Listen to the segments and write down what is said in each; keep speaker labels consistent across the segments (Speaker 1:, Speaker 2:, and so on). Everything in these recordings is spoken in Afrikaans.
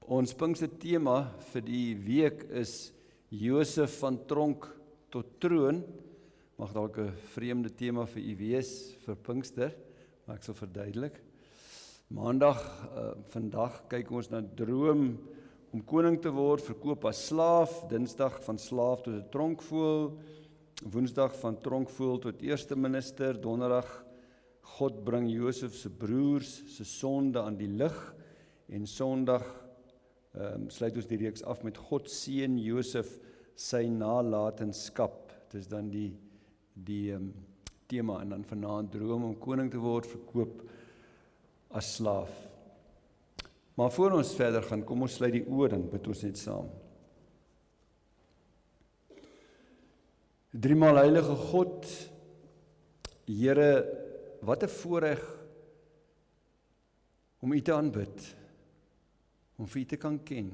Speaker 1: Ons Pinkster tema vir die week is Josef van tronk tot troon. Mag dalk 'n vreemde tema vir u wees vir Pinkster, maar ek sal verduidelik. Maandag, vandag kyk ons na droom om koning te word, verkoop as slaaf. Dinsdag van slaaf tot 'n tronkvoël. Woensdag van tronkvoël tot eerste minister. Donderdag God bring Josef se broers se sonde aan die lig. En Sondag sluit ons die reeks af met God seën Josef sy nalatenskap. Dit is dan die tema, en dan vanaand droom om koning te word, verkoop as slaaf. Maar voor ons verder gaan, kom ons sluit die oë en bid ons net saam. Driemaal heilige God, Here, wat 'n voorreg om U te aanbid, om vir U te kan ken,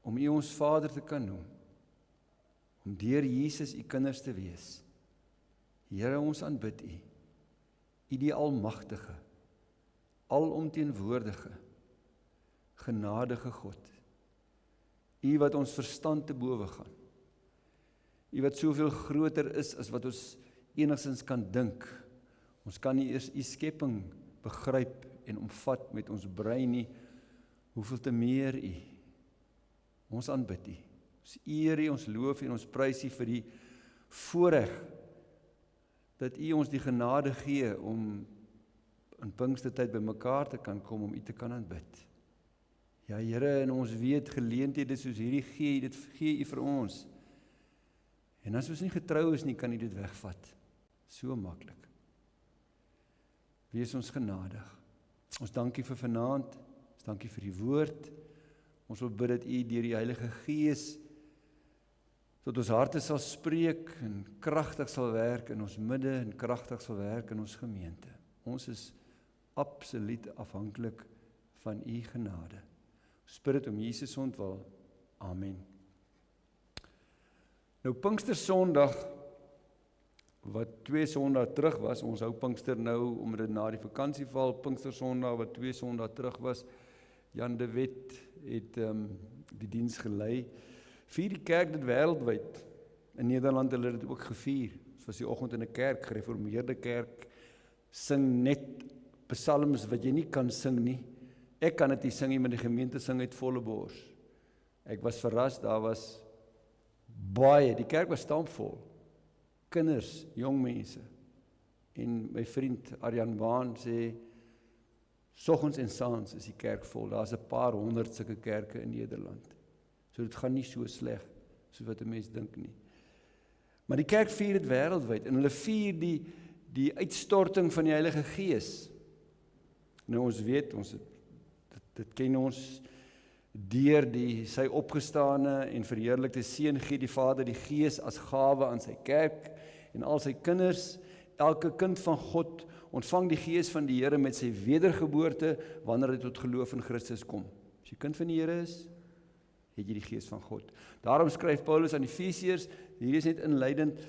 Speaker 1: om U ons Vader te kan noem, om deur Jesus U kinders te wees. Here, ons aanbid U, U die almagtige, alomteenwoordige, genadige God. U wat ons verstand te bowe gaan. U wat soveel groter is as wat ons enigstens kan dink. Ons kan nie eers U skepping begryp en omvat met ons brein nie. Hoeveel te meer U. Ons aanbid U. Ons eer U, ons loof U en ons prys U vir die voorreg dat U ons die genade gee om in Pinkstertyd by mekaar te kan kom om U te kan aanbid. Ja Here, en ons weet geleenthede soos hierdie dit gee U vir ons. En as ons nie getrou is nie, kan U dit wegvat. So maklik. Wees ons genadig. Ons dankie vir vanaand. Ons dankie vir die woord. Ons wil bid dat U deur die Heilige Gees tot ons harte sal spreek en kragtig sal werk in ons midde en kragtig sal werk in ons gemeente. Ons is absoluut afhanklik van U genade. Ons bid dit om Jesus ontwil. Amen. Nou Pinkster Sondag, wat 2 Sondae terug was, ons hou Pinkster nou, omdat dit na die vakansie val, Pinkster Sondag wat 2 Sondae terug was, Jan de Wet het die diens gelei, vier die kerk dit wêreldwyd. In Nederland hulle dit ook gevier. Dit was die oggend in 'n kerk, gereformeerde kerk, sing net psalms wat jy nie kan sing nie. Ek kan dit nie sing nie, maar die gemeente sing uit volle bors. Ek was verras, daar was baie, die kerk was stampvol. Kinders, jong mense. En my vriend Arjan Baan sê, soggens en saans is die kerk vol. Daar's 'n paar honderd sulke kerke in Nederland. So dit gaan nie so sleg soos wat 'n mens dink nie. Maar die kerk vier dit wêreldwyd en hulle vier die uitstorting van die Heilige Gees. Nou ons weet, dit ken ons deur sy opgestane en verheerlikte Seun gee die Vader die Gees as gawe aan sy kerk en al sy kinders. Elke kind van God ontvang die Gees van die Here met sy wedergeboorte wanneer hy tot geloof in Christus kom. As jy kind van die Here is, het jy die Gees van God. Daarom skryf Paulus aan Efesiërs, hier is net inleidend,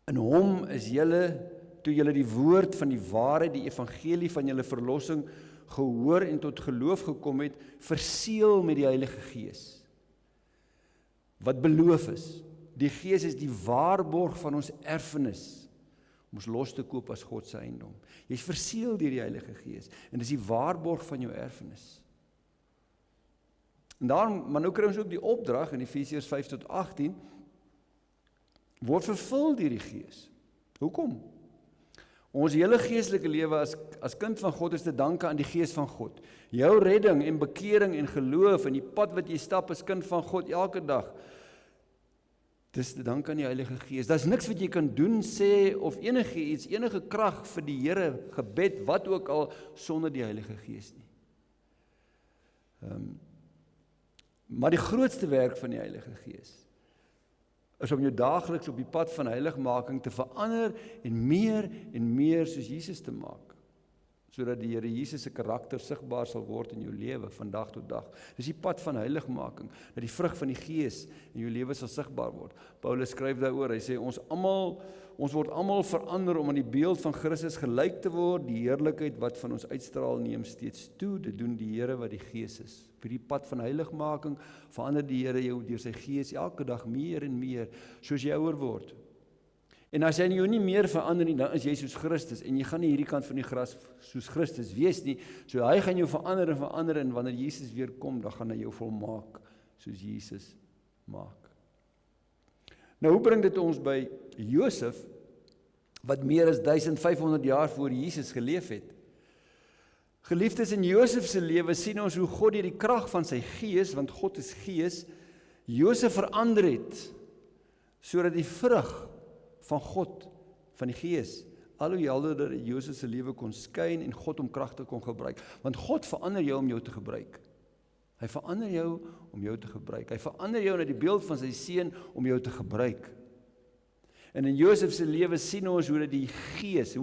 Speaker 1: in hom is julle, toe julle die woord van die waarheid, die evangelie van julle verlossing gehoor en tot geloof gekom het, verseël met die Heilige Gees. Wat beloof is, die Gees is die waarborg van ons erfenis, om ons los te koop as God se eiendom. Jy is verseël deur die Heilige Gees, en dis die waarborg van jou erfenis. En daarom, maar nou kry ons ook die opdrag in Efesiërs 5 tot 18, word vervul deur die Gees. Hoekom? Ons hele geestelike lewe as kind van God is te danke aan die Gees van God. Jou redding en bekering en geloof en die pad wat jy stap as kind van God elke dag, dis te danke aan die Heilige Gees. Daar's niks wat jy kan doen, sê of enige krag vir die Here, gebed, wat ook al, sonder die Heilige Gees nie. Maar die grootste werk van die Heilige Gees is om jou daagliks op die pad van heiligmaking te verander en meer soos Jesus te maak. Ons sodat die Here Jesus se karakter sigbaar sal word in jou lewe van dag tot dag. Dis die pad van heiligmaking, dat die vrug van die Gees in jou lewe sal sigbaar word. Paulus skryf daaroor, hy sê ons word almal verander om aan die beeld van Christus gelyk te word, die heerlikheid wat van ons uitstraal neem steeds toe, dit doen die Here wat die Gees is. Op die pad van heiligmaking verander die Here jou deur sy Gees elke dag meer en meer, soos jy ouer word. En as jy jou nie meer verander nie, dan is jy soos Christus, en jy gaan nie hierdie kant van die gras soos Christus wees nie, so hy gaan jou verander, en wanneer Jesus weer kom, dan gaan hy jou volmaak, soos Jesus maak. Nou, hoe bring dit ons by Josef, wat meer as 1500 jaar voor Jesus geleef het? Geliefdes, in Josef se lewe sien ons hoe God deur die krag van sy Gees, want God is Gees, Josef verander het, sodat die vrug van God, van die Gees, al hoe helderder Josef se lewe kon skyn en God om kragtig kon gebruik. Want God verander jou om jou te gebruik. Hy verander jou om jou te gebruik. Hy verander jou na die beeld van sy seun om jou te gebruik. En in Josef se lewe sien ons hoe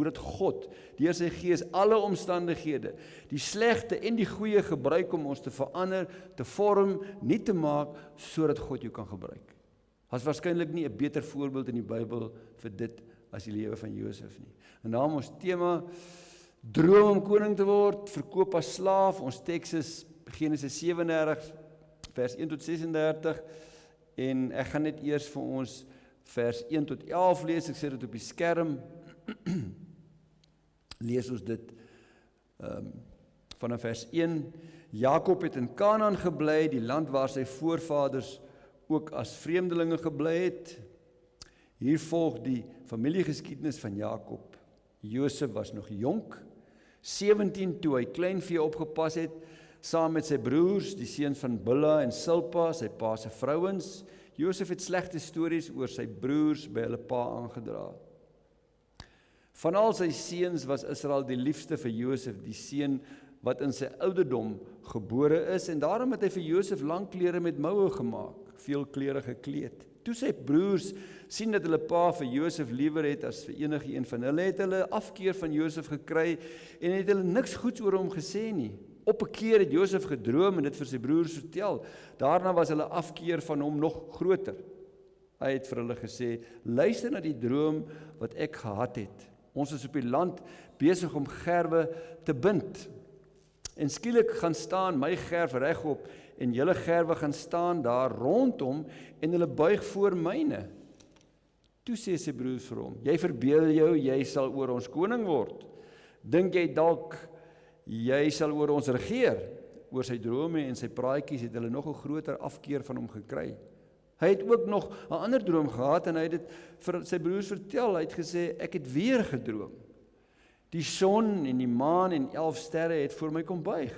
Speaker 1: dat God, deur sy Gees, alle omstandighede, die slegte en die goeie gebruik om ons te verander, te vorm, nie te maak, sodat God jou kan gebruik. As waarskynlik nie 'n beter voorbeeld in die Bybel vir dit as die lewe van Josef nie. En daarom ons tema, droom om koning te word, verkoop as slaaf, ons teks is Genesis 37, vers 1 tot 36, en ek gaan net eers vir ons vers 1 tot 11 lees, ek sit dit op die skerm, lees ons dit vanaf vers 1, Jakob het in Kanaan gebly, die land waar sy voorvaders ook as vreemdelinge gebly het. Hier volg die familiegeskiedenis van Jakob. Josef was nog jonk, 17 toe hy kleinvee opgepas het, saam met sy broers, die seuns van Bilha en Silpa, sy pa se vrouens. Josef het slegte stories oor sy broers by hulle pa aangedra. Van al sy seuns was Israel die liefste vir Josef, die seun wat in sy ouderdom gebore is, en daarom het hy vir Josef lang klere met moue gemaak, veel klere gekleed. Toe sy broers sien dat hulle pa vir Josef liewer het as vir enige een van hulle, het hulle afkeer van Josef gekry en het hulle niks goeds oor hom gesê nie. Op 'n keer het Josef gedroom en dit vir sy broers vertel. Daarna was hulle afkeer van hom nog groter. Hy het vir hulle gesê, luister na die droom wat ek gehad het. Ons is op die land besig om gerwe te bind. En skielik gaan staan my gerf regop en julle gerwe gaan staan daar rondom en hulle buig voor myne. Toe sê sy broers vir hom, jy verbeel jou, jy sal oor ons koning word. Dink jy dalk, jy sal oor ons regeer? Oor sy drome en sy praatjies het hulle nog 'n groter afkeer van hom gekry. Hy het ook nog 'n ander droom gehad en hy het dit vir sy broers vertel. Hy het gesê, ek het weer gedroom. Die son en die maan en 11 sterre het voor my kom buig.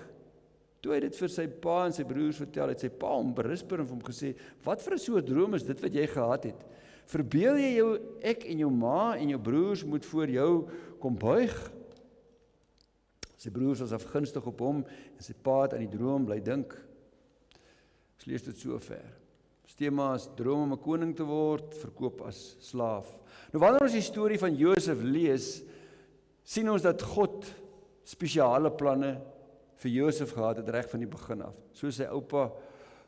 Speaker 1: Toe hy dit vir sy pa en sy broers vertel, het sy pa hom berisper en hom gesê, wat vir 'n soort droom is dit wat jy gehad het? Verbeel jy jou, ek en jou ma en jou broers moet voor jou kom buig? Sy broers was afgunstig op hom en sy pa het aan die droom bly dink. Ons lees dit so ver. Tema is droom om 'n koning te word, verkoop as slaaf. Nou wanneer ons die storie van Josef lees, sien ons dat God spesiale planne vir Josef gehad het reg van die begin af. So sy oupa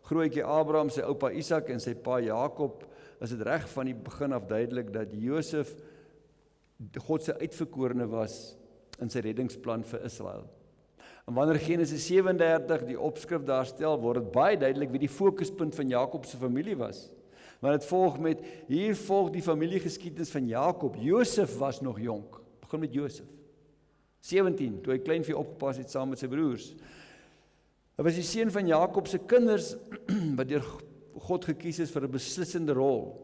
Speaker 1: grootjie Abraham, sy oupa Isak en sy pa Jakob, is dit reg van die begin af duidelik dat Josef God se uitverkorene was in sy reddingsplan vir Israel. En wanneer Genesis 37 die opskrif daar stel, word dit baie duidelik wie die fokuspunt van Jakob se familie was. Want dit volg met, hier volg die familiegeskiedenis van Jakob. Josef was nog jonk, begin met Josef. 17, toe hy kleinvee opgepas het saam met sy broers. Hy was die seun van Jakob se kinders, wat deur God gekies is vir 'n beslissende rol.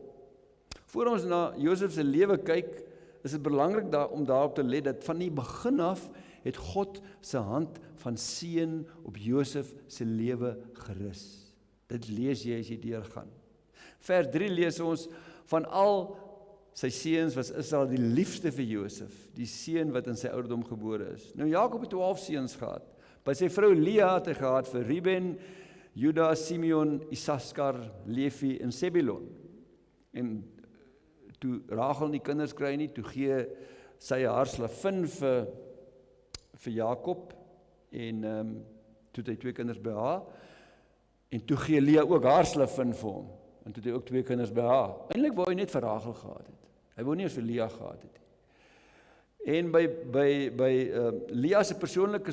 Speaker 1: Voor ons na Josef se lewe kyk, is dit belangrik om daarop te let, dat van die begin af, het God se hand van seën op Josef se lewe gerus. Dit lees jy as jy deurgaan. Vers 3 lees ons, van al sy seuns was Israel die liefste vir Josef, die seun wat in sy ouderdom gebore is. Nou Jakob het 12 seuns gehad. By sy vrou Lea het hy gehad vir Ruben, Juda, Simeon, Issachar, Levi en Zebulon. En toe Rachel nie kinders kry nie, toe gee sy haar slavin vir vir Jakob en toe het hy 2 kinders by haar en toe gee Lea ook haar slavin vir hom en toe het hy ook 2 kinders by haar. Eintlik wou hy net vir Rachel gehad het. Hy wou nie eens vir Lea gehad het. En by Lea se persoonlike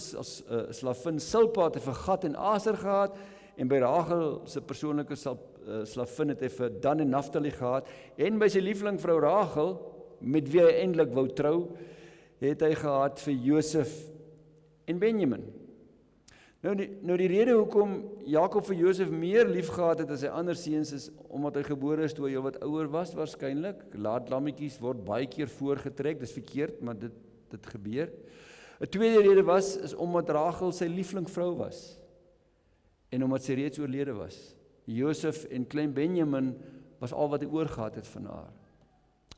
Speaker 1: slavin Silpa het hy vir Gad en Aser gehad en by Rachel se persoonlike slavin het hy vir Dan en Naphtali gehad en by sy liefling vrou Rachel met wie hy eintlik wou trou het hy gehad vir Josef en Benjamin. Nou die rede hoekom Jakob vir Josef meer lief gehad het as sy ander seuns is omdat hy gebore is toe hy wat ouer was waarskynlik. Laat lammetjies word baie keer voorgetrek, dis verkeerd, maar dit gebeur. 'n tweede rede is omdat Rachel sy liefling vrou was en omdat sy reeds oorlede was. Josef en klein Benjamin was al wat hy oorgehad het van haar.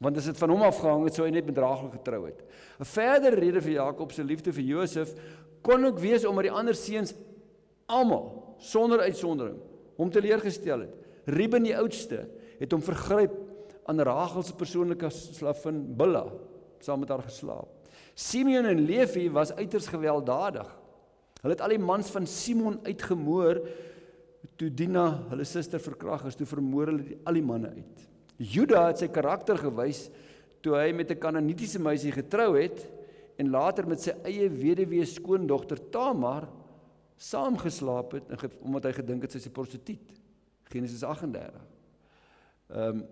Speaker 1: Want as dit van hom afgehang het, sou hy net met Rachel getrou het. 'n verdere rede vir Jakob se liefde vir Josef kon ook wees omdat die ander seuns almal, sonder uitsondering, hom teleurgestel het. Reuben die oudste het hom vergryp aan Rachel se persoonlike slavin Bilha, saam met haar geslaap. Simeon en Levi was uiters gewelddadig. Hulle het al die mans van Simon uitgemoor toe Dina hulle suster verkrag is, toe vermoor hulle al die manne uit. Juda het sy karakter gewys toe hy met 'n Kanaanitiese meisie getrou het en later met sy eie weduwee skoondogter Tamar saamgeslaap het omdat hy gedink het sy is 'n prostituut. Genesis 38.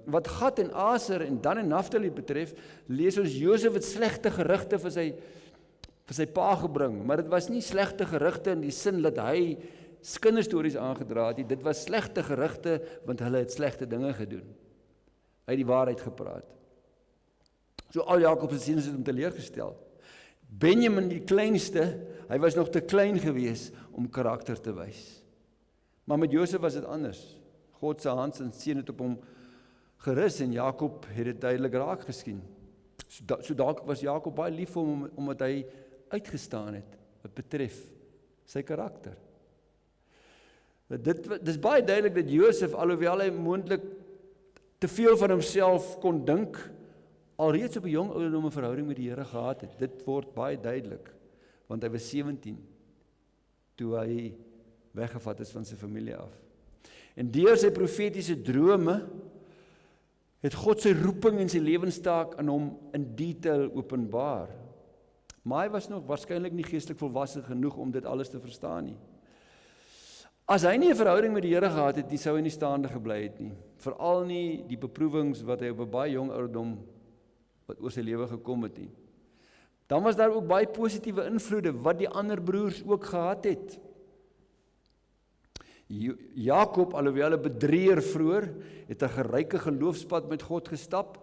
Speaker 1: Wat Gad en Aser en Dan en Naphtali betref, lees ons Josef het slegte gerugte vir sy pa gebring, maar dit was nie slegte gerugte in die sin dat hy kinderstories aangedra het nie. Dit was slegte gerugte want hulle het slegte dinge gedoen. Hy het die waarheid gepraat. So al Jakob se seuns het hom teleurgestel. Benjamin die kleinste, hy was nog te klein gewees om karakter te wys. Maar met Josef was dit anders. God se hand en seën het op hom gerus en Jakob het dit duidelik raak gesien. So dalk was Jakob baie lief vir hom omdat hy uitgestaan het wat betref sy karakter. Dit is baie duidelik dat Josef, alhoewel hy moontlik te veel van homself kon dink, alreeds op 'n jong ouderdom 'n verhouding met die Here gehad het. Dit word baie duidelik, want hy was 17 toe hy weggevat is van sy familie af. En deur sy profetiese drome het God sy roeping en sy lewenstaak aan hom in detail openbaar. Maar hy was nog waarskynlik nie geestelik volwasse genoeg om dit alles te verstaan nie. As hy nie 'n verhouding met die Here gehad het nie, sou hy nie staande gebly het nie. Veral nie die beproewings wat hy op 'n baie jong ouderdom wat oor sy lewe gekom het nie. Dan was daar ook baie positiewe invloede wat die ander broers ook gehad het. Jakob, alhoewel 'n bedrieër vroeër, het 'n geryke geloofspad met God gestap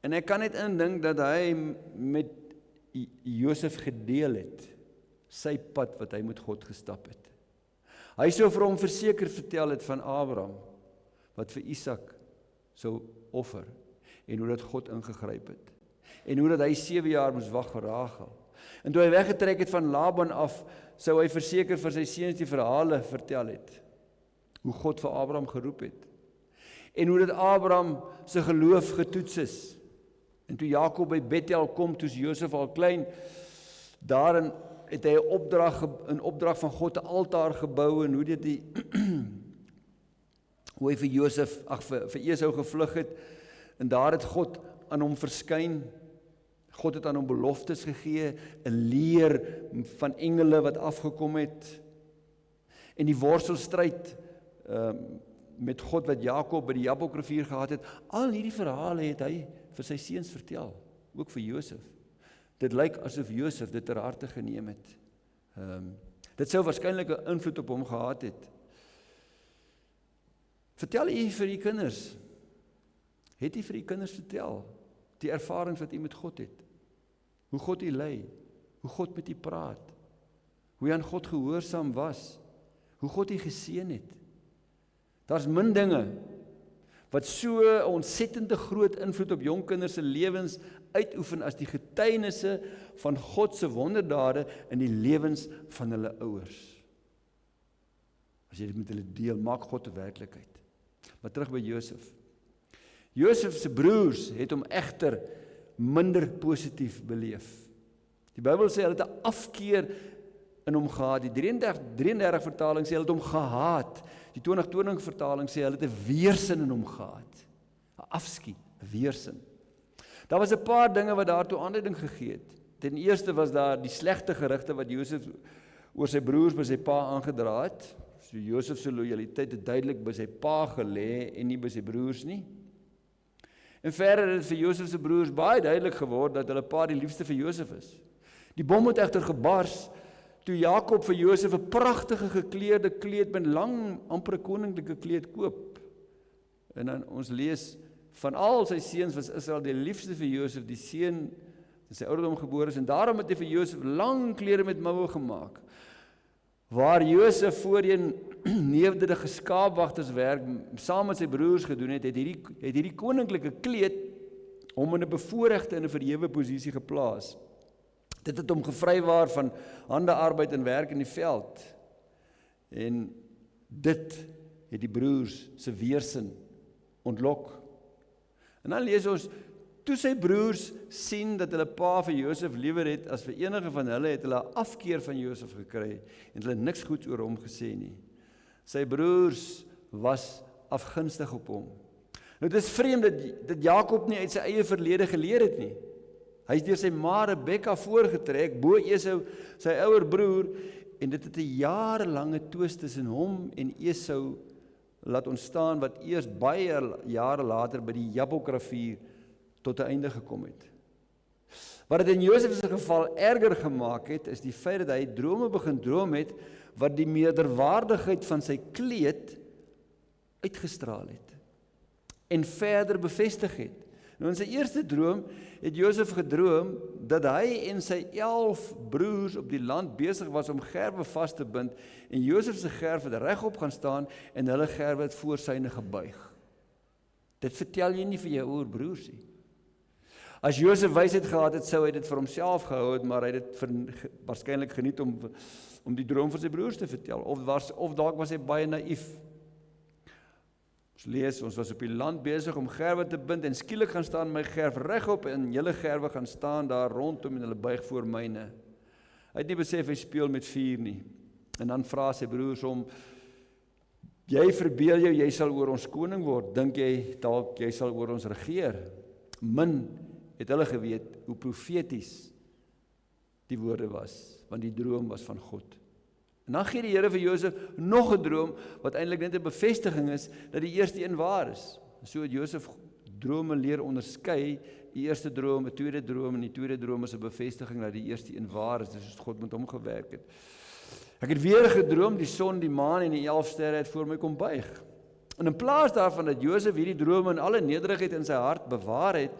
Speaker 1: en ek kan net indink dat hy met Josef gedeel het sy pad wat hy met God gestap het. Hy sou vir hom verseker vertel het van Abraham wat vir Isak sou offer en hoe dat God ingegryp het en hoe dat hy 7 jaar moes wag vir Rachel. En toe hy weggetrek het van Laban af, sou hy verseker vir sy seuns die verhale vertel het hoe God vir Abraham geroep het en hoe dat Abraham se geloof getoets is. En toe Jakob by Bethel kom, toe Josef al klein, daarin het hy 'n opdrag van God 'n altaar gebou en hoe hy vir Josef, vir Esau gevlug het en daar het God aan hom verskyn. God het aan hom beloftes gegee, 'n leer van engele wat afgekom het en die worstelstryd met God wat Jakob by die Jabokrivier gehad het. Al hierdie verhale het hy vir sy seuns vertel, ook vir Josef. Dit lyk asof Josef dit ter harte geneem het. Dit sou waarskynlik 'n invloed op hom gehad het. Vertel u vir die kinders. Het u vir die kinders vertel die ervarings wat u met God het? Hoe God u lei, hoe God met u praat, hoe u aan God gehoorsaam was, hoe God u geseën het. Daar's min dinge wat so 'n ontsettende groot invloed op jong kinders se lewens uitoefen as die getuienisse van God se wonderdade in die lewens van hulle ouers. As jy dit met hulle deel, maak God 'n werklikheid. Maar terug by Josef. Josef se broers het hom egter minder positief beleef. Die Bybel sê hulle het 'n afkeer in hom gehad. Die 33 vertaling sê hulle het hom gehaat. Die 2020 vertaling sê hulle het 'n weerstand in hom gehad. 'n Afskie, 'n weerstand. Daar was 'n paar dinge wat daartoe aanleiding gegee het. Ten eerste was daar die slegte gerugte wat Josef oor sy broers by sy pa aangedra het. So Josef se lojaliteit het duidelik by sy pa gelê en nie by sy broers nie. En verder het vir Josef se broers baie duidelik geword dat hulle pa die liefste vir Josef is. Die bom het egter gebars toe Jakob vir Josef 'n pragtige gekleurde kleed met lang, amper 'n koninklike kleed koop. En dan ons lees van al sy seuns was Israel die liefste vir Josef, die seun in sy ouderdom gebore is, en daarom het hy vir Josef lang klere met moue gemaak. Waar Josef voorheen nederige skaapwagterswerk saam met sy broers gedoen het, het hierdie koninklike kleed hom in 'n bevoorregte en 'n verhewe posisie geplaas. Dit het hom gevrywaar van handearbeid en werk in die veld. En dit het die broers se weerstand ontlok. En dan lees ons, toe sy broers sien dat hulle pa vir Josef liewer het as vir enige van hulle, het hulle 'n afkeer van Josef gekry en hulle niks goeds oor hom gesê nie. Sy broers was afgunstig op hom. Nou dit is vreemd dat Jakob nie uit sy eie verlede geleer het nie. Hy is deur sy ma Rebekka voorgetrek, bo Esau, sy ouer broer, en dit het 'n jarelange twis tussen hom en Esau laat ontstaan, wat eers baie jare later by die Jabokrivier tot 'n einde gekom het. Wat dit in Josef se geval erger gemaak het, is die feit dat hy drome begin droom het, wat die meerderwaardigheid van sy kleed uitgestraal het, en verder bevestig het. Nou in sy eerste droom het Josef gedroom dat hy en sy 11 broers op die land besig was om gerwe vas te bind, en Josef se gerf het regop gaan staan en hulle gerwe het voor syne gebuig. Dit vertel jy nie vir jou ouer broers nie. As Josef wysheid gehad het, sou hy dit vir homself gehou het, maar hy het dit waarskynlik geniet om die droom vir sy broers te vertel, of dalk was hy baie naïef. Ons lees, ons was op die land besig om gerwe te bind, en skielik gaan staan my gerf regop, en julle gerwe gaan staan daar rondom, en hulle buig voor myne. Hy het nie besef hy speel met vuur nie. En dan vra sy broers hom, jy verbeel jou, jy sal oor ons koning word, dink jy dalk jy sal oor ons regeer? Min het hulle geweet hoe profeties die woorde was, want die droom was van God. En dan gee die Here vir Josef nog 'n droom, wat eintlik net 'n bevestiging is, dat die eerste een waar is. So het Josef drome leer onderskei, die eerste droom, 'n tweede droom, en die tweede droom is 'n bevestiging dat die eerste een waar is, dis God met hom gewerk het. Ek het weer gedroom, die son, die maan en die 11 sterre het voor my kom buig. En in plaas daarvan dat Josef hierdie drome in alle nederigheid in sy hart bewaar het,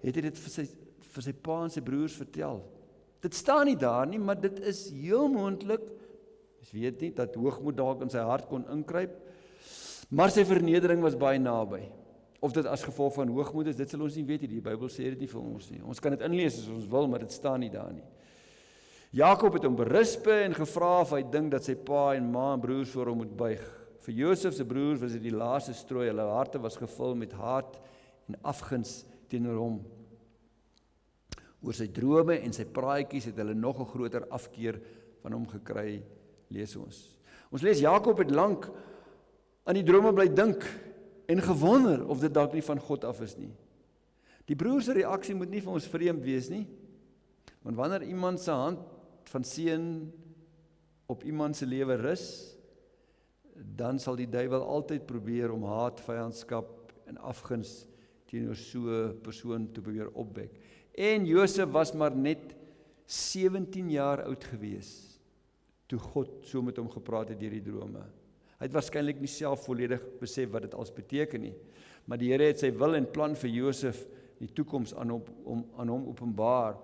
Speaker 1: het hy dit vir sy pa en sy broers vertel. Dit staan nie daar nie, maar dit is heel moontlik, ons weet nie, dat hoogmoed dalk in sy hart kon inkruip, maar sy vernedering was baie naby. Of dit as gevolg van hoogmoed is, dit sal ons nie weet nie, die Bybel sê dit nie vir ons nie. Ons kan dit inlees as ons wil, maar dit staan nie daar nie. Jakob het hom berispe en gevra of hy dink dat sy pa en ma en broers voor hom moet buig. Vir Josef se broers was dit die laaste strooi, hulle harte was gevul met haat en afguns teenoor hom. Oor sy drome en sy praatjies het hulle nog 'n groter afkeer van hom gekry, lees ons. Ons lees Jakob het lank aan die drome bly dink en gewonder of dit dalk nie van God af is nie. Die broers se reaksie moet nie vir ons vreemd wees nie, want wanneer iemand se hand van seën op iemand se lewe rus, dan sal die duiwel altyd probeer om haat, vyandskap en afguns teenoor so 'n persoon te probeer opwek. En Josef was maar net 17 jaar oud gewees toe God so met hom gepraat het deur die drome. Hy het waarskynlik nie self volledig besef wat dit als beteken nie, maar die Here het sy wil en plan vir Josef die toekoms aan hom openbaar.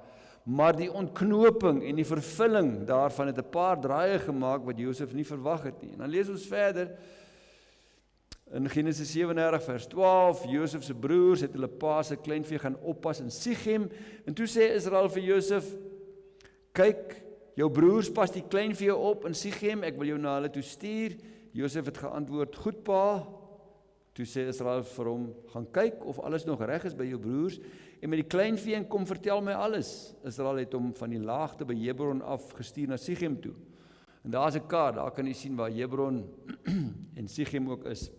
Speaker 1: Maar die ontknoping en die vervulling daarvan het 'n paar draaie gemaak wat Josef nie verwag het nie. En dan lees ons verder in Genesis 37 vers 12, Josef se broers het hulle pa se kleinvee gaan oppas in Sichem, en toe sê Israel vir Josef, kyk, jou broers pas die kleinvee op in Sichem, ek wil jou na hulle toe stuur. Josef het geantwoord, goed pa, Toe sê Israel vir hom, gaan kyk of alles nog reg is by jou broers, en met die kleinvee en kom vertel my alles. Israel het hom van die laagte by Hebron af gestuur na Sichem toe. En daar is 'n kaart, daar kan jy sien waar Hebron en Sichem ook is.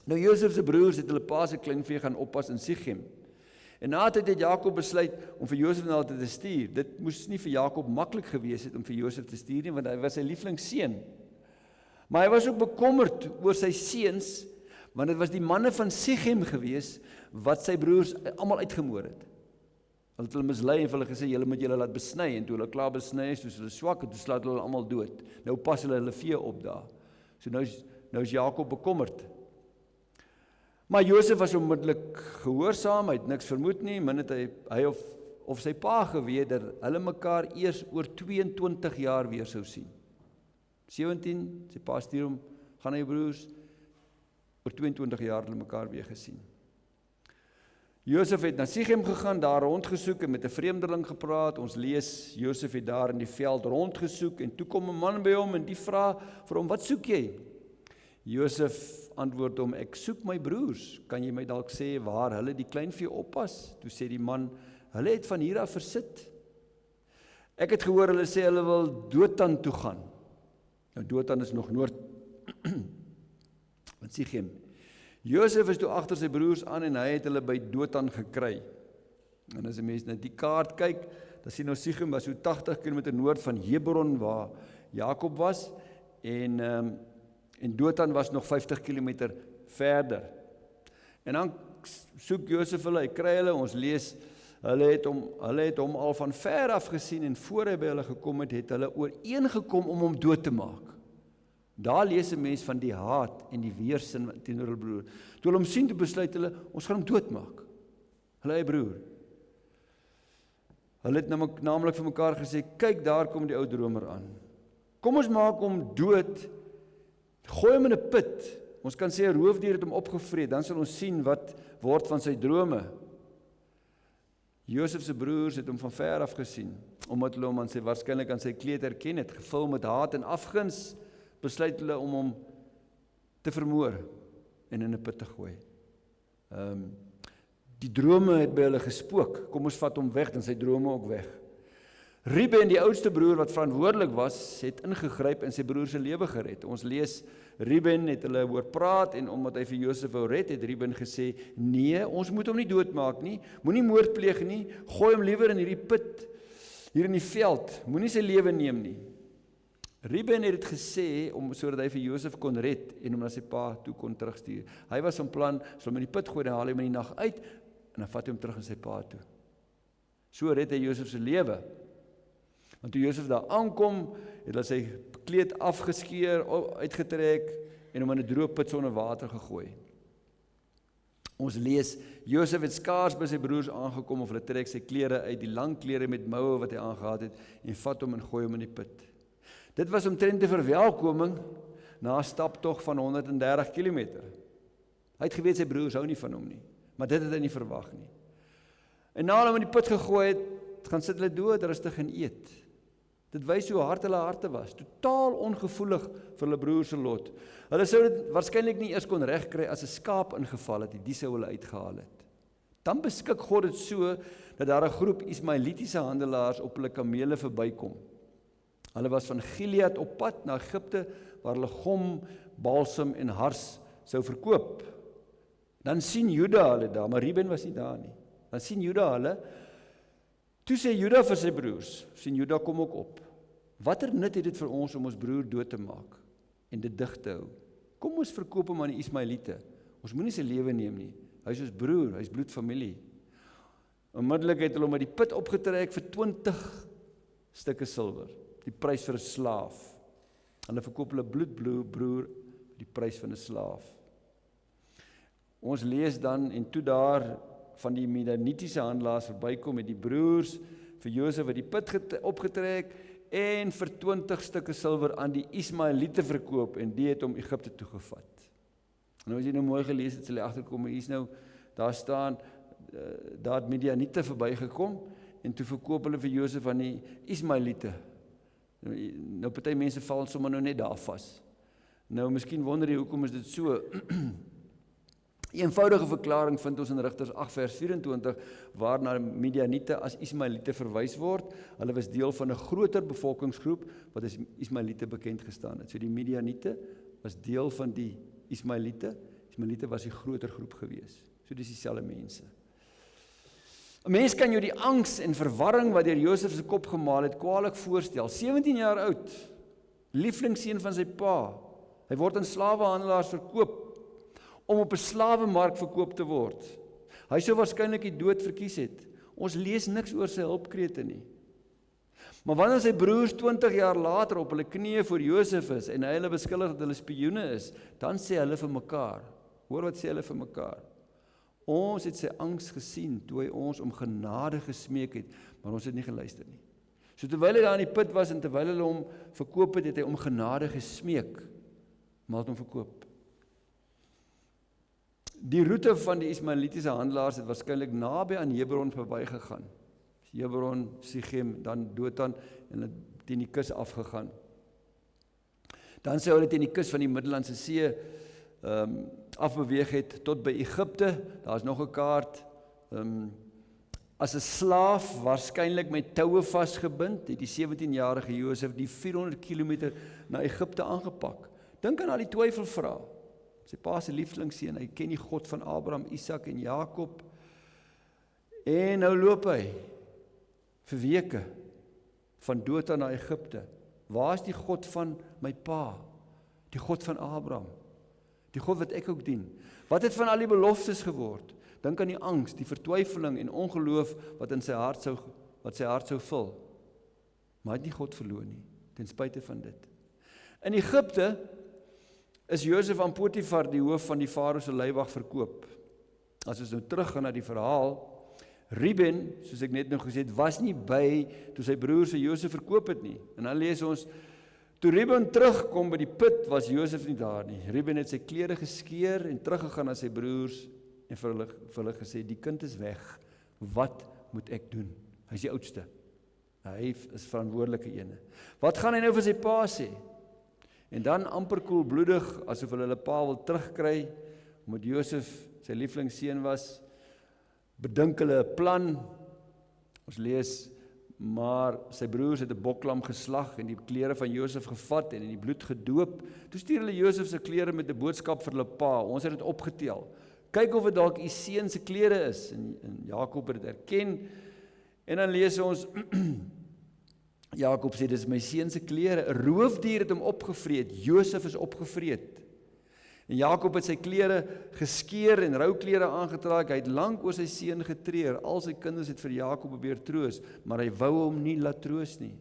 Speaker 1: Nou Josef se broers het hulle pa se kleinvee gaan oppas in Sichem. En na dit het Jakob besluit om vir Josef na hulle te stuur. Dit moes nie vir Jakob maklik gewees het om vir Josef te stuur nie, want hy was sy lieflingsseun. Maar hy was ook bekommerd oor sy seuns, want dit was die manne van Sichem gewees wat sy broers almal uitgemoor het. Hulle het hulle mislei en vir hulle gesê, julle moet julle laat besny, en toe hulle klaar besny is, soos hulle swak, en toe slaat hulle almal dood. Nou pas hulle vee op daar. So nou is Jakob bekommerd. Maar Josef was onmiddellik gehoorsaam, hy het niks vermoed nie, min het hy of sy pa geweet dat hulle mekaar eers oor 22 jaar weer sou sien. 17, sy pa stuur hom, gaan na jou broers, oor 22 jaar hulle mekaar weer gesien. Josef het na Sichem gegaan, daar rondgesoek en met 'n vreemdeling gepraat. Ons lees, Josef het daar in die veld rondgesoek en toe kom 'n man by hom en die vra vir hom, wat soek jy? Josef antwoord hom, ek soek my broers, kan jy my dalk sê waar hulle die kleinvee oppas? Toe sê die man, hulle het van hier af versit. Ek het gehoor hulle sê hulle wil Dotan toe gaan. Nou Dotan is nog noord van Sichem. Josef is toe agter sy broers aan en hy het hulle by Dotan gekry. En as 'n mens na die kaart kyk, dan sien ons Sichem was so 80 km noord van Hebron waar Jakob was en Dotan was nog 50 km verder. En dan soek Josef hulle, hy kry hulle, ons lees, hulle het hom al van ver af gesien en voor hy by hulle gekom het hulle ooreengekom om hom dood te maak. Daar lees 'n mens van die haat en die weerstand teenoor hulle broer. Toe hulle hom sien, toe besluit hulle, ons gaan hom doodmaak. Hulle eie broer. Hulle het naamlik vir mekaar gesê, kyk daar kom die ou dromer aan. Kom ons maak hom dood, gooi hom in 'n put. Ons kan sê 'n roofdier het hom opgevreet, dan sal ons sien wat word van sy drome. Josef se broers het hom van ver af gesien, omdat hulle hom waarskynlik aan sy kleed herken het, gevul met haat en afguns, besluit hulle om hom te vermoor en in 'n put te gooi. Die drome het by hulle gespook, kom ons vat hom weg, en sy drome ook weg. Reuben, die oudste broer wat verantwoordelik was, het ingegryp en sy broer se lewe gered. Ons lees, Reuben het hulle hoor praat en omdat hy vir Josef wou red, het Reuben gesê, nee, ons moet hom nie doodmaak nie, moenie moord pleeg nie, gooi hom liewer in hierdie put, hier in die veld, moenie sy lewe neem nie. Reuben het dit gesê, sodat hy vir Josef kon red en hom na sy pa toe kon terugstuur. Hy was van plan, sal hom in die put gooi, dan haal hy hom in die nag uit, en dan vat hy hom terug in sy pa toe. So red hy Josef se lewe. Want toe Josef daar aankom, het hulle sy kleed afgeskeur, uitgetrek, en hom in 'n droë put sonder water gegooi. Ons lees, Josef het skaars by sy broers aangekom, of hulle trek sy klere uit, die lang klere met moue wat hy aangehad het, en vat hom en gooi hom in die put. Dit was omtrent 'n verwelkoming na 'n staptog van 130 km. Hy het geweet sy broers hou nie van hom nie, maar dit het hy nie verwag nie. En na hom in die put gegooi het, gaan sit hulle dood, rustig en eet. Dit wys hoe hard hulle harte was, totaal ongevoelig vir hulle broer se lot. Hulle sou dit waarskynlik nie eers kon regkry as 'n skaap ingeval het, die sou hulle uitgehaal het. Dan beskik God dit so, dat daar 'n groep Ismaelitiese handelaars op hulle kamele verbykom. Hulle was van Gilead op pad na Egipte, waar hulle gom, balsam en hars sou verkoop. Dan sien Juda hulle daar, maar Reuben was nie daar nie. Dan sien Juda hulle, toe sê Juda vir sy broers, sien Juda kom ook op. Watter nut het dit vir ons om ons broer dood te maak en dit dig te hou? Kom ons verkoop hom aan die Ismaeliete. Ons moenie sy lewe neem nie. Hy is ons broer, hy is bloedfamilie. Onmiddellik het hulle hom uit die put opgetrek vir 20 stukke silwer, die prys vir 'n slaaf. Hulle verkoop hulle bloedbroer die prys van 'n slaaf. Ons lees dan, en toe daar van die Midianitiese handelaars verbykom met die broers vir Josef uit die put opgetrek en vir 20 stukke silwer aan die Ismaeliete verkoop en die het hom Egipte toegevat. Nou as jy nou mooi gelees het, sal jy agterkom, hier's nou, daar staan, daar het Midianiete verbygekom en toe verkoop hulle vir Josef aan die Ismaeliete. Nou party mense val sommer nou net daar vas. Nou miskien wonder jy hoekom is dit so. Die eenvoudige verklaring vind ons in Rigters 8 vers 24, waarna Midianiete as Ismaeliete verwys word. Hulle was deel van 'n groter bevolkingsgroep wat as Ismaeliete bekend gestaan het. So die Midianiete was deel van die Ismaeliete. Ismaeliete was die groter groep gewees. So dis dieselfde mense. 'n Mens kan jou die angs en verwarring wat deur Josef se kop gemaal het, kwaadlik voorstel. 17 jaar oud, lieflingsseun van sy pa. Hy word aan slawehandelaars verkoop om op 'n slawemark verkoop te word. Hy sou waarskynlik die dood verkies het. Ons lees niks oor sy hulpkrete nie. Maar wanneer sy broers 20 jaar later op hulle knieë voor Josef is en hy hulle beskuldig dat hulle spioene is, dan sê hulle vir mekaar, hoor wat sê hulle vir mekaar? Ons het sy angs gesien toe hy ons om genade gesmeek het, maar ons het nie geluister nie. So terwyl hy daar in die put was en terwyl hulle hom verkoop het, het hy om genade gesmeek, maar het hom verkoop. Die roete van die Ismaelitiese handelaars het waarskynlik naby aan Hebron verbygegaan. Hebron, Sichem, dan Dothan en het teen die kus afgegaan. Dan sou hulle teen die kus van die Middellandse See afbeweeg het tot by Egipte. Daar is nog 'n kaart. As 'n slaaf, waarskynlik met toue vasgebind, het die 17-jarige Josef die 400 km na Egipte aangepak. Dink aan al die twyfelvrae. Sy pa se lieflingsseun, hy ken die God van Abraham, Isak en Jakob. En nou loop hy vir weke van Dothan na Egipte. Waar is die God van my pa? Die God van Abraham? Die God wat ek ook dien? Wat het van al die beloftes geword? Dink aan die angs, die vertwyfeling en ongeloof wat sy hart sou vul. Maar hy het nie God verloor nie, ten spyte van dit. In Egipte is Josef aan Potifar, die hoof van die Farao se leiwag, verkoop. As ons nou teruggaan na die verhaal, Reuben, soos ek net nou gesê het, was nie by toe sy broer se Josef verkoop het nie. En dan lees ons, toe Reuben terugkom by die put, was Josef nie daar nie. Reuben het sy klere geskeur en teruggegaan na sy broers en vir hulle gesê, die kind is weg, wat moet ek doen? Hy is die oudste. Hy is verantwoordelike ene. Wat gaan hy nou vir sy pa sê? En dan amper koelbloedig, asof hulle pa wil terugkry, omdat Josef sy lieflingsseun was, bedink hulle 'n plan. Ons lees, maar sy broers het 'n boklam geslag en die klere van Josef gevat en in die bloed gedoop. Toe stuur hulle Josef se klere met 'n boodskap vir hulle pa. Ons het dit opgetel. Kyk of dit dalk u seun se klere is. En Jakob het dit erken. En dan lees ons Jakob sê, dis my seun se klere. 'n Roofdier het hom opgevreet. Josef is opgevreet. En Jakob het sy klere geskeur en rouklere aangetrek. Hy het lank oor sy seun getreur. Al sy kinders het vir Jakob probeer troos, maar hy wou hom nie laat troos nie.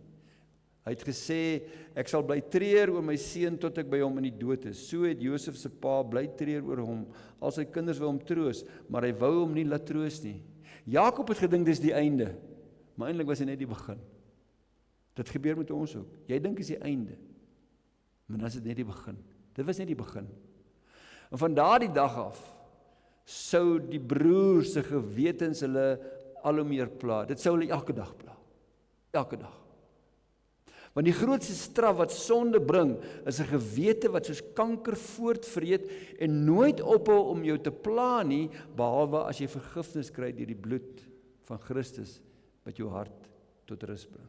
Speaker 1: Hy het gesê, ek sal bly treur oor my seun tot ek by hom in die dood is. So het Josef se pa bly treur oor hom. Al sy kinders wou hom troos, maar hy wou hom nie laat troos nie. Jakob het gedink dis die einde, maar eintlik was dit net die begin. Dit gebeur met ons ook. Jy dink is die einde, maar dan is dit net die begin. Dit was net die begin. En van daardie dag af sou die broers se gewetens hulle al hoe meer pla. Dit sou hulle elke dag pla. Elke dag. Want die grootste straf wat sonde bring, is 'n gewete wat soos kanker voortvreet en nooit ophou om jou te pla nie, behalwe as jy vergifnis kry deur die bloed van Christus wat jou hart tot rus bring.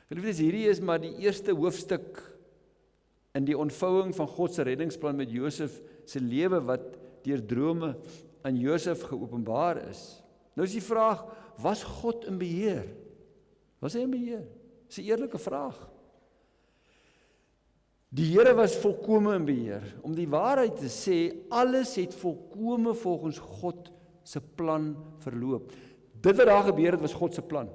Speaker 1: Geliefdes, hierdie is maar die eerste hoofstuk in die ontvouing van God se reddingsplan met Josef se lewe wat deur drome aan Josef geopenbaar is. Nou is die vraag, was God in beheer? Was hy in beheer? Dis 'n eerlike vraag. Die Here was volkome in beheer. Om die waarheid te sê, alles het volkome volgens God se plan verloop. Dit wat daar gebeur het, was God se plan.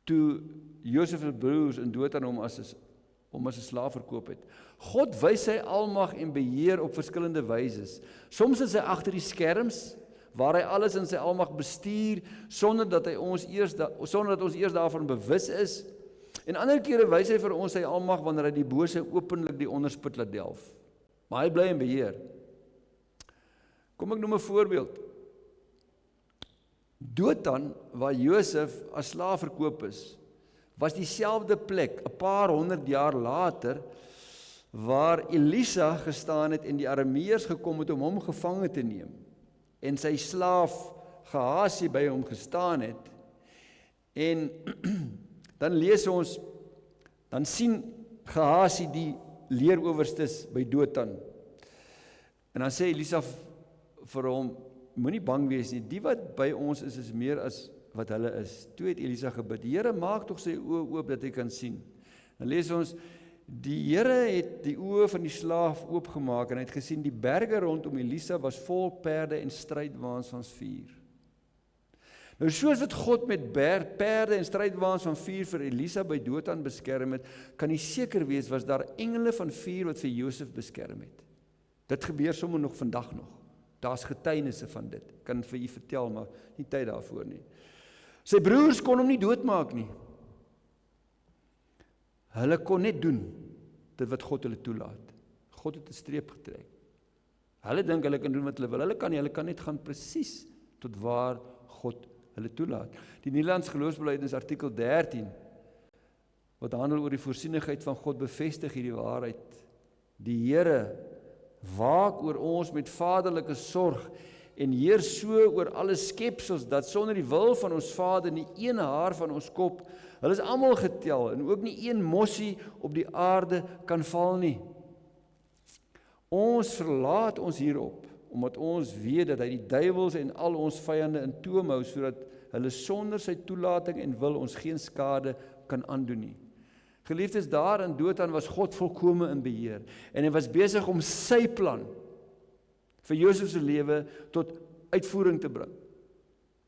Speaker 1: Toe Josef se broers in Dothan hom as 'n slaaf verkoop het. God wys sy almag en beheer op verskillende wyse. Soms is hy agter die skerms, waar hy alles in sy almag bestuur, sonder dat ons eers daarvan bewus is. En ander kere wys hy vir ons sy almag wanneer hy die bose openlik die onderspit laat delf. Maar hy bly in beheer. Kom ek noem 'n voorbeeld. Dothan, waar Josef as slaaf verkoop is, was dieselfde plek, 'n paar 100 jaar later, waar Elisa gestaan het en die Arameërs gekom het om hom gevange te neem, en sy slaaf Gehazi by hom gestaan het, en dan lees ons, dan sien Gehazi die leerowerstes by Dothan, en dan sê Elisa vir hom, moenie bang wees nie, die wat by ons is meer as wat hulle is. Toe het Elisa gebid, Here, maak tog sy oë oop dat hy kan sien. Dan lees ons, die Here het die oë van die slaaf oopgemaak en hy het gesien die berge rondom Elisa was vol perde en strydwaans van vuur. Nou soos wat God met perde en strydwaans van vuur vir Elisa by Dothan beskerm het, kan jy seker wees was daar engele van vuur wat vir Josef beskerm het. Dit gebeur sommer nog vandag nog. Daar's getuienisse van dit. Ek kan vir u vertel, maar nie tyd daarvoor nie. Sy broers kon hom nie doodmaak nie. Hulle kon net doen dit wat God hulle toelaat. God het 'n streep getrek. Hulle dink hulle kan doen wat hulle wil. Hulle kan net gaan presies tot waar God hulle toelaat. Die Nederlands Geloofsbelijdenis artikel 13 wat handel oor die voorsienigheid van God bevestig hierdie waarheid. Die Here waak oor ons met vaderlike sorg en heers so oor alle skepsels dat sonder die wil van ons Vader nie een haar van ons kop, hulle is almal getel en ook nie een mossie op die aarde kan val nie. Ons verlaat ons hierop, omdat ons weet dat hy die duiwels en al ons vyande in toom hou, sodat hulle sonder sy toelating en wil ons geen skade kan aandoen nie. Geliefdes, daar in Dothan was God volkome in beheer, en hy was besig om sy plan vir Josef se lewe tot uitvoering te bring.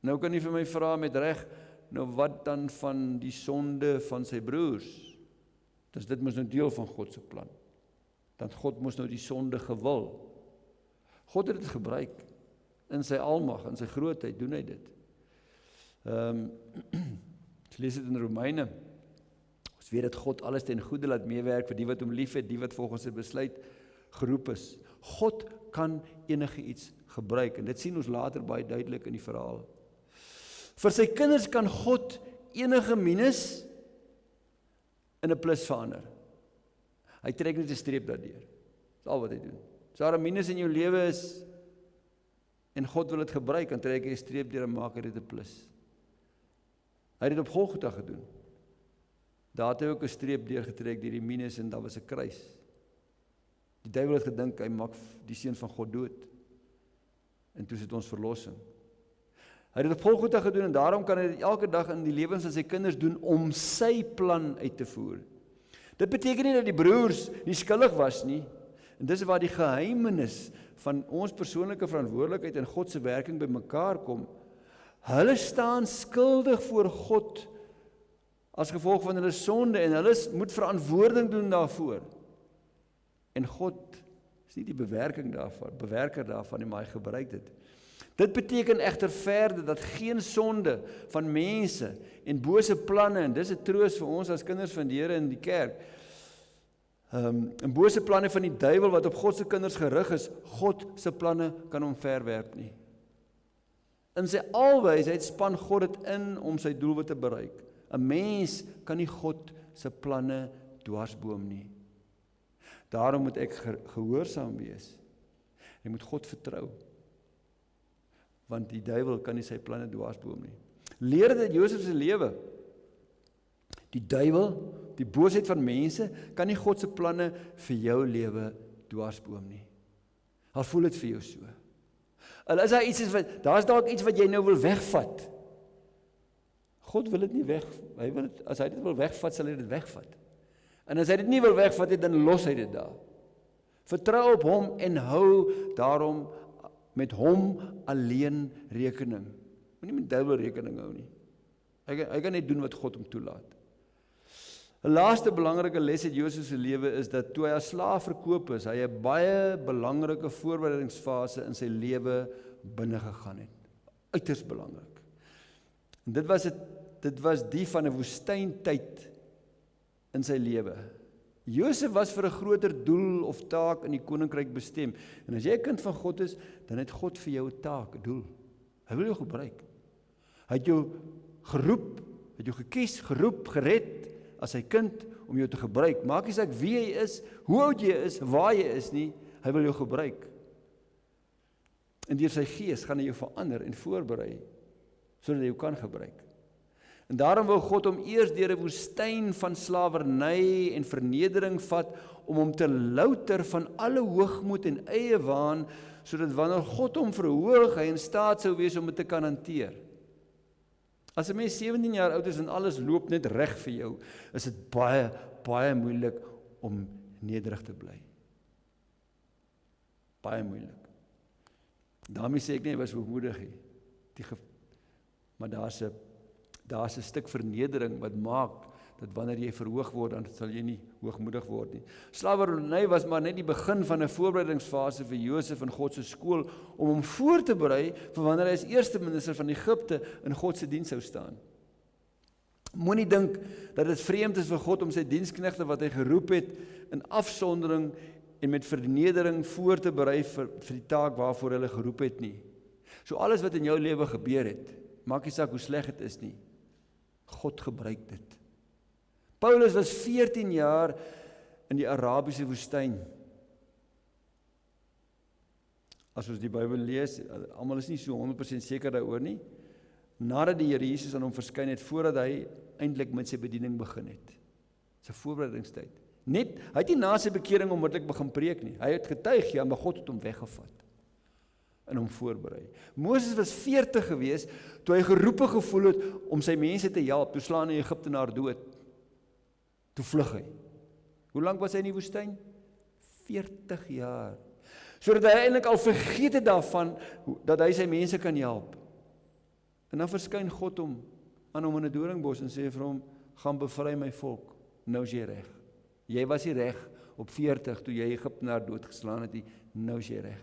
Speaker 1: Nou kan jy vir my vra met reg, nou wat dan van die sonde van sy broers? Dus dit moes nou deel van God se plan. Dat God moes nou die sonde gewil. God het dit gebruik, in sy almag, in sy grootheid, doen hy dit. Ons lees dit in Romeine, ons weet dat God alles ten goede laat meewerk vir die wat hom lief het, die wat volgens sy besluit geroep is. God kan enige iets gebruik, en dit sien ons later baie duidelik in die verhaal. Vir sy kinders kan God enige minus in 'n plus verander. Hy trek net 'n streep daardeur. Dis al wat hy doen. As daar 'n minus in jou lewe is, en God wil dit gebruik, dan trek hy 'n streep deur en maak dit 'n plus. Hy het dit op Golgotha gedoen. Daar het hy ook 'n streep deurgetrek deur die minus, en daar was 'n kruis. Die duiwel het gedink, hy maak die seun van God dood. En toe is dit ons verlossing. Hy het dit op Golgotha gedoen, en daarom kan hy dit elke dag in die lewens van sy kinders doen, om sy plan uit te voer. Dit beteken nie dat die broers nie skuldig was nie, en dis waar die geheimenis van ons persoonlike verantwoordelikheid en God se werking by mekaar kom. Hulle staan skuldig voor God as gevolg van hulle sonde, en hulle moet verantwoording doen daarvoor. En God is nie die bewerker daarvan, maar hy gebruik dit. Dit beteken egter verder dat geen sonde van mense en bose planne, en dis 'n troos vir ons as kinders van die Here in die kerk, en bose planne van die duiwel wat op God se kinders gerig is, God se planne kan omverwerp nie. In sy alwysheid span God dit in om sy doelwit te bereik. 'n Mens kan nie God se planne dwarsboom nie. Daarom moet ek gehoorsaam wees. Jy moet God vertrou. Want die duiwel kan nie sy planne dwarsboom nie. Leer dit uit Josef se lewe. Die duiwel, die boosheid van mense, kan nie God se planne vir jou lewe dwarsboom nie. Al voel dit vir jou so. Al is daar's dalk iets wat jy nou wil wegvat. God wil dit nie weg. As hy dit wil wegvat, sal hy dit wegvat. En as hy dit nie wil wegvat nie, dan los hy dit daar. Vertrou op hom en hou daarom met hom alleen rekening. Moenie met die duiwel rekening hou nie. Hy kan net doen wat God hom toelaat. 'n Laaste belangrike les uit Josef se lewe is dat toe hy as slaaf verkoop is, hy 'n baie belangrike voorbereidingsfase in sy lewe binne gegaan het. Uiters belangrik. En dit was die van 'n woestyntyd in sy lewe. Josef was vir 'n groter doel of taak in die koninkryk bestem. En as jy 'n kind van God is, dan het God vir jou 'n taak, 'n doel. Hy wil jou gebruik. Hy het jou geroep, het jou gekies, geroep, gered as sy kind om jou te gebruik. Maak nie saak wie jy is, hoe oud jy is, waar jy is nie, hy wil jou gebruik. En deur sy gees gaan hy jou verander en voorberei, sodat hy jou kan gebruik. En daarom wil God hom eers deur 'n woestyn van slawerny en vernedering vat, om hom te louter van alle hoogmoed en eie waan, sodat wanneer God hom verhoog, hy in staat sou wees om dit te kan hanteer. As 'n mens 17 jaar oud is en alles loop net reg vir jou, is dit baie, baie moeilik om nederig te bly. Baie moeilik. Daarmee sê ek nie, hy was hoogmoedig nie. Maar daar's 'n stuk vernedering wat maak, dat wanneer jy verhoog word, dan sal jy nie hoogmoedig word nie. Slawerny was maar net die begin van 'n voorbereidingsfase vir Josef in God se skool, om hom voor te berei vir wanneer hy as eerste minister van Egipte in God se diens sou staan. Moenie dink dat dit vreemd is vir God om sy diensknegte wat hy geroep het, in afsondering en met vernedering voor te berei vir die taak waarvoor hulle geroep het nie. So alles wat in jou lewe gebeur het, maak nie saak hoe sleg dit is nie, God gebruik dit. Paulus was 14 jaar in die Arabiese woestyn. As ons die Bybel lees, almal is nie so 100% seker daaroor nie, nadat die Here Jesus aan hom verskyn het, voordat hy eintlik met sy bediening begin het. Sy voorbereidingstyd. Hy het nie na sy bekering onmiddellik begin preek nie. Hy het getuig, ja, maar God het hom weggevat en hom voorberei. Moses was 40 gewees, toe hy geroepe gevoel het om sy mense te help, toe slaan hy Egiptenaar dood. Toe vlug hy. Hoe lank was hy in die woestyn? 40 jaar. Sodat hy eintlik al vergeet het daarvan, dat hy sy mense kan help. En dan verskyn God aan hom in 'n doringbos en sê vir hom, gaan bevry my volk, nou is jy reg. Jy was nie reg op 40 toe jy Egiptenaar doodgeslaan het, nou is jy reg.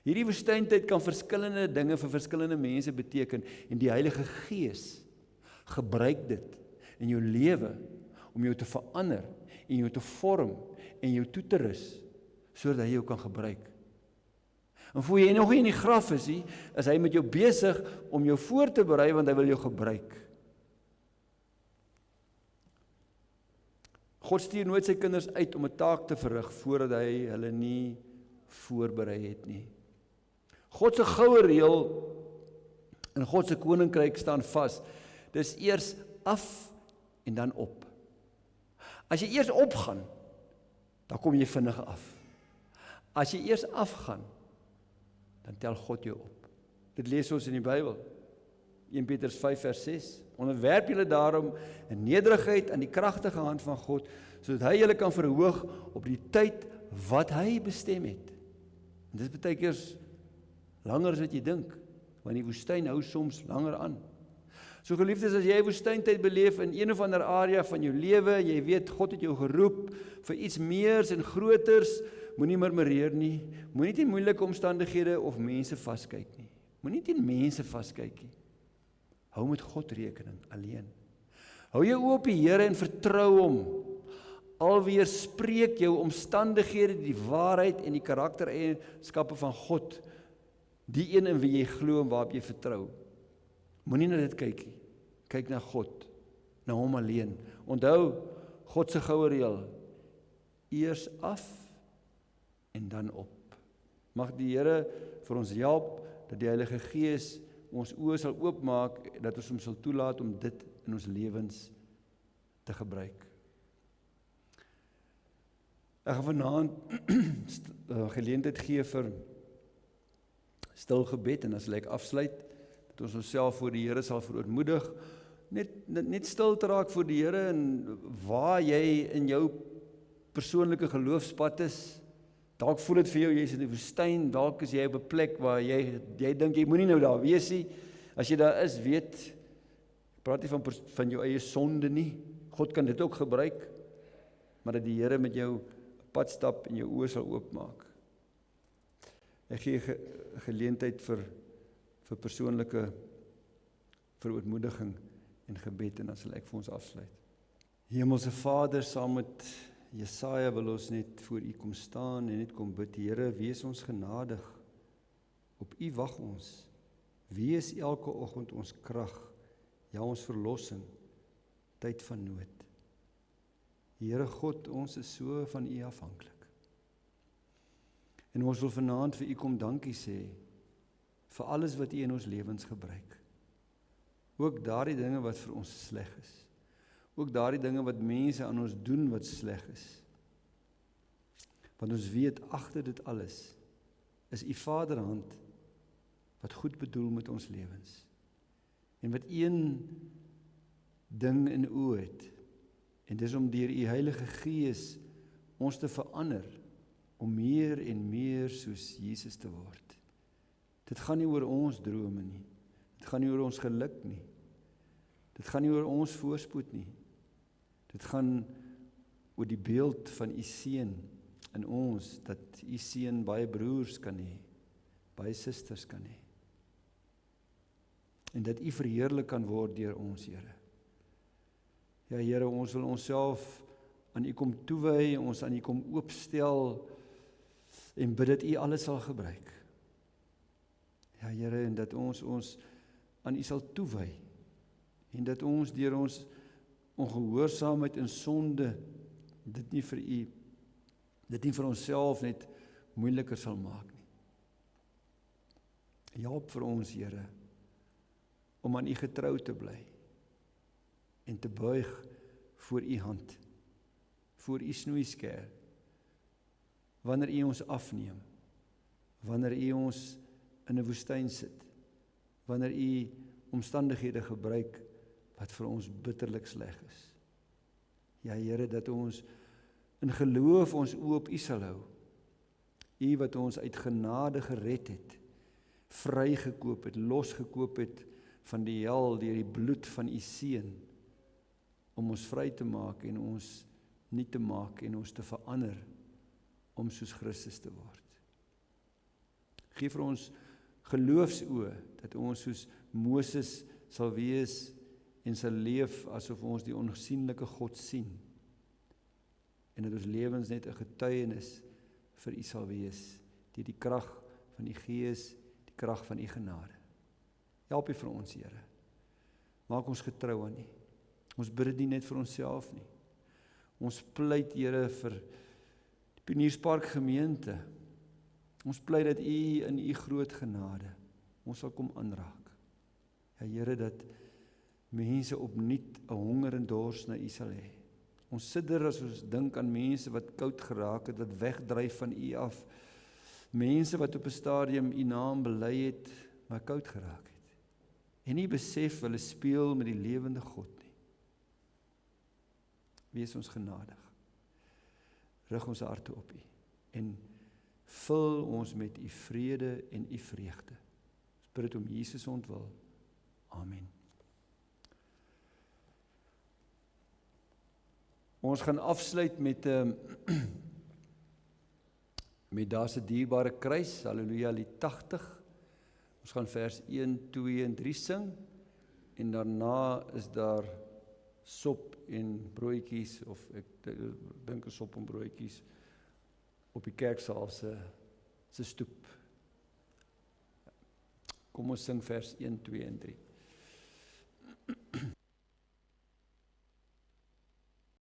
Speaker 1: Hierdie woestyntyd kan verskillende dinge vir verskillende mense beteken, en die Heilige Gees gebruik dit in jou lewe om jou te verander en jou te vorm en jou toe te rus, sodat hy jou kan gebruik. En voel jy nog nie in die graf is hy met jou besig om jou voor te berei, want hy wil jou gebruik. God stuur nooit sy kinders uit om 'n taak te verrig, voordat hy hulle nie voorberei het nie. God se goue reël in God se koninkryk staan vas. Dis eers af en dan op. As jy eers opgaan, dan kom jy vinnig af. As jy eers afgaan, dan tel God jou op. Dit lees ons in die Bybel. 1 Petrus 5 vers 6. Onderwerp julle daarom in nederigheid aan die kragtige hand van God, sodat hy julle kan verhoog op die tyd wat hy bestem het. En dit is baie keer langer as wat jy dink, want die woestyn hou soms langer aan. So geliefdes, as jy woestyntyd beleef in een of ander area van jou lewe, jy weet God het jou geroep vir iets meers en groters, moenie murmureer nie, moenie teen moeilike omstandighede of mense vaskyk nie. Moenie teen mense vaskyk nie. Hou met God rekening alleen. Hou jou oë op die Here en vertrou hom. Alweer spreek jou omstandighede die waarheid en die karaktereienskappe van God, die een in wie jy glo en waarop jy vertrou. Moenie na dit kyk nie. Kyk na God, na hom alleen. Onthou, God se goue reël, eers af en dan op. Mag die Here vir ons help, dat die Heilige Gees ons oë sal oopmaak, dat ons hom sal toelaat om dit in ons lewens te gebruik. Ek gaan vanaand geleentheid gee vir stil gebed, en as ek afsluit, dat ons onsself voor die Here sal verootmoedig, net stil te raak voor die Here, en waar jy in jou persoonlike geloofspad is. Dalk voel dit vir jou, jy is in die woestyn, dalk is jy op 'n plek waar jy dink jy moenie nou daar wees nie. As jy daar is, weet, ek praat nie van jou eie sonde nie. God kan dit ook gebruik, maar dat die Here met jou pad stap en jou oë sal oopmaak. Ek gee geleentheid vir persoonlike verootmoediging en gebed, en dan sal ek vir ons afsluit. Hemelse Vader, saam met Jesaja wil ons net voor U kom staan en net kom bid. Here, wees ons genadig. Op U wag ons. Wees elke oggend ons krag, ja, ons verlossing, tyd van nood. Here God, ons is so van U afhanklik. En ons wil vanaand vir U kom dankie sê, vir alles wat U in ons lewens gebruik. Ook daardie dinge wat vir ons sleg is. Ook daardie dinge wat mense aan ons doen wat sleg is. Want ons weet, agter dit alles, is U Vaderhand, wat goed bedoel met ons lewens. En wat een ding in oë het, en dis om deur U Heilige Gees ons te verander, om meer en meer soos Jesus te word. Dit gaan nie oor ons drome nie, dit gaan nie oor ons geluk nie, dit gaan nie oor ons voorspoed nie, dit gaan oor die beeld van U Seun in ons, dat U Seun baie broers kan hê, baie susters kan hê, en dat U verheerlik kan word deur ons, Here. Ja, Here, ons wil onsself aan U kom toewy, ons aan U kom oopstel, en bid dat U alles sal gebruik. Ja, Here, en dat ons aan U sal toewy, en dat ons deur ons ongehoorsaamheid en sonde, dit nie vir onsself net moeiliker sal maak nie. Help vir ons, Here, om aan U getrou te bly, en te buig voor U hand, voor U snoeisker, wanneer U ons afneem, wanneer U ons in 'n woestyn sit, wanneer U omstandighede gebruik, wat vir ons bitterlik sleg is. Ja, Here, dat ons in geloof ons oë op U sal hou, U wat ons uit genade gered het, vrygekoop het, losgekoop het van die hel deur die bloed van U Seun, om ons vry te maak en ons nie te maak en ons te verander om soos Christus te word. Geef vir ons geloofsoë, dat ons soos Moses sal wees en sal leef asof ons die onsigbare God sien, en dat ons lewens net 'n getuienis vir U sal wees, deur die krag van U Gees, die krag van U genade. Help U vir ons, Here. Maak ons getrou aan U. Ons bid dit nie net vir onsself nie. Ons pleit, Here, vir die Pionierspark gemeente. Ons pleit dat U in U groot genade ons sal kom aanraak. Ja, Here, dat mense opnuut 'n honger en dors na U sal hê. Ons sidder as ons dink aan mense wat koud geraak het, wat wegdryf van U af. Mense wat op 'n stadium U naam bely het, maar koud geraak het. En nie besef hulle speel met die lewende God nie. Wees ons genadig. Rig ons harte op U en vul ons met U vrede en U vreugde. Ons bid dit om Jesus ontwil. Amen. Ons gaan afsluit met Daar's 'n dierbare kruis, Halleluja, lied 80. Ons gaan vers 1, 2 en 3 sing, en daarna is daar sop en broodjies, of ek dink 'n sop en broodjies, op die kerksaal se stoep. Kom ons sing vers 1, 2 en 3.